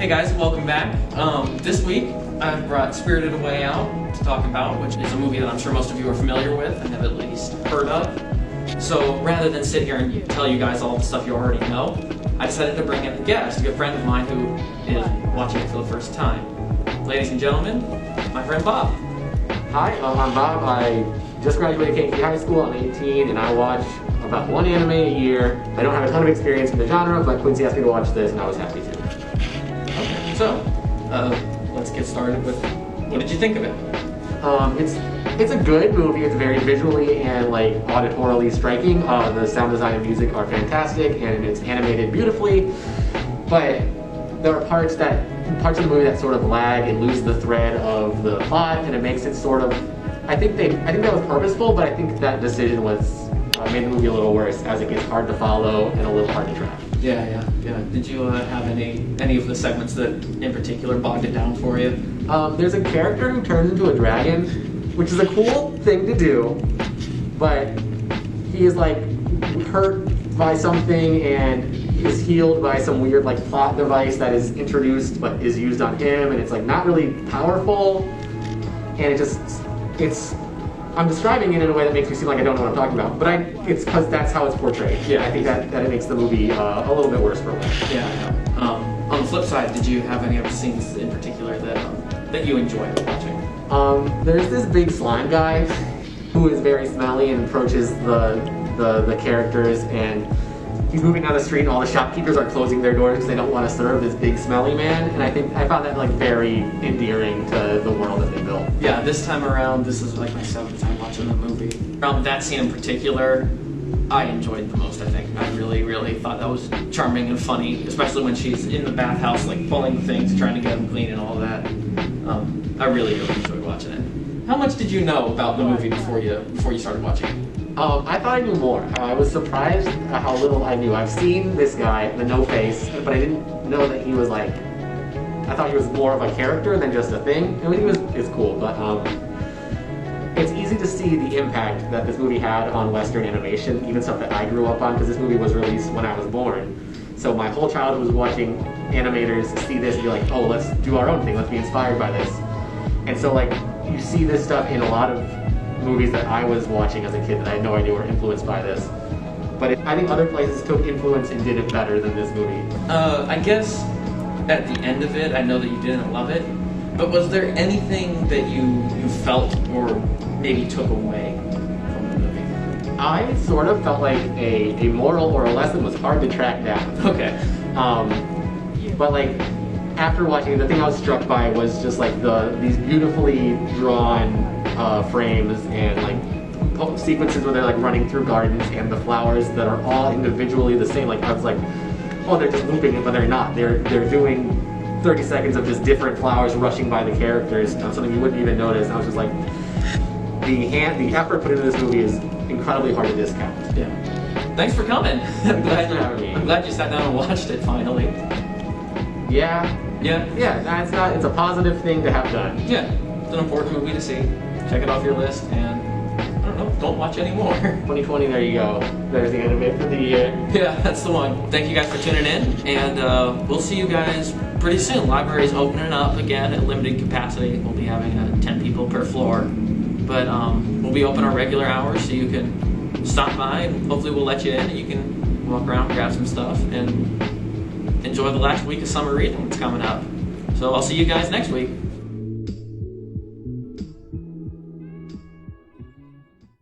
Hey guys, welcome back. This week I've brought Spirited Away out to talk about, which is a movie that I'm sure most of you are familiar with and have at least heard of. So rather than sit here and tell you guys all the stuff you already know, I decided to bring in a guest, a good friend of mine who is watching it for the first time. Ladies and gentlemen, my friend Bob. Hi, I'm Bob. I just graduated Quincy High School. I'm 18 and I watch about one anime a year. I don't have a ton of experience in the genre, but Quincy asked me to watch this and I was happy to. Okay, so let's get started with, what did you think of it? It's a good movie. It's very visually and like auditorily striking. The sound design and music are fantastic and it's animated beautifully, but there are parts of the movie that sort of lag and lose the thread of the plot, and it makes it sort of, I think that was purposeful, but I think that decision was made the movie a little worse as it gets hard to follow and a little hard to track. Yeah. Did you have any of the segments that in particular bogged it down for you? There's a character who turns into a dragon, which is a cool thing to do, but he is like hurt by something and is healed by some weird like plot device that is introduced but is used on him, and it's like not really powerful, and I'm describing it in a way that makes me seem like I don't know what I'm talking about, but it's because that's how it's portrayed. Yeah, I think that it makes the movie a little bit worse for me. Yeah. On the flip side, did you have any of the scenes in particular that you enjoyed watching? There's this big slime guy who is very smelly and approaches the characters, and he's moving down the street and all the shopkeepers are closing their doors because they don't want to serve this big smelly man, and I found that like very endearing to the world that they built. Yeah, this time around, this is like my 7th time watching the movie. That scene in particular, I enjoyed the most, I think. I really thought that was charming and funny, especially when she's in the bathhouse, like pulling things, trying to get them clean and all that. I really enjoyed watching it. How much did you know about the movie before you started watching it? I thought I knew more. I was surprised at how little I knew. I've seen this guy, the No Face, but I didn't know that he was like, I thought he was more of a character than just a thing. I mean, it's cool, but it's easy to see the impact that this movie had on Western animation, even stuff that I grew up on, because this movie was released when I was born. So my whole childhood was watching animators see this and be like, oh, let's do our own thing, let's be inspired by this. And so like, you see this stuff in a lot of movies that I was watching as a kid that I had no idea were influenced by this. But I think other places took influence and did it better than this movie. I guess at the end of it, I know that you didn't love it, but was there anything that you felt or maybe took away from the movie? I sort of felt like a moral or a lesson was hard to track down. Okay. But like, after watching it, the thing I was struck by was just like these beautifully drawn frames and like sequences where they're like running through gardens and the flowers that are all individually the same. Like I was like, oh, they're just looping it, but they're not. They're doing 30 seconds of just different flowers rushing by the characters, something you wouldn't even notice. And I was just like, the effort put into this movie is incredibly hard to discount. Yeah. Thanks for coming. I'm glad you sat down and watched it finally. Yeah. It's a positive thing to have done. Yeah, it's an important movie to see. Check it off your list, and I don't know, don't watch any more. 2020, there you go. There's the anime for the year. Yeah, that's the one. Thank you guys for tuning in, and we'll see you guys pretty soon. Library's opening up again at limited capacity. We'll be having 10 people per floor, but we'll be open our regular hours, so you can stop by, and hopefully we'll let you in, and you can walk around, grab some stuff, and enjoy the last week of summer reading that's coming up. So I'll see you guys next week.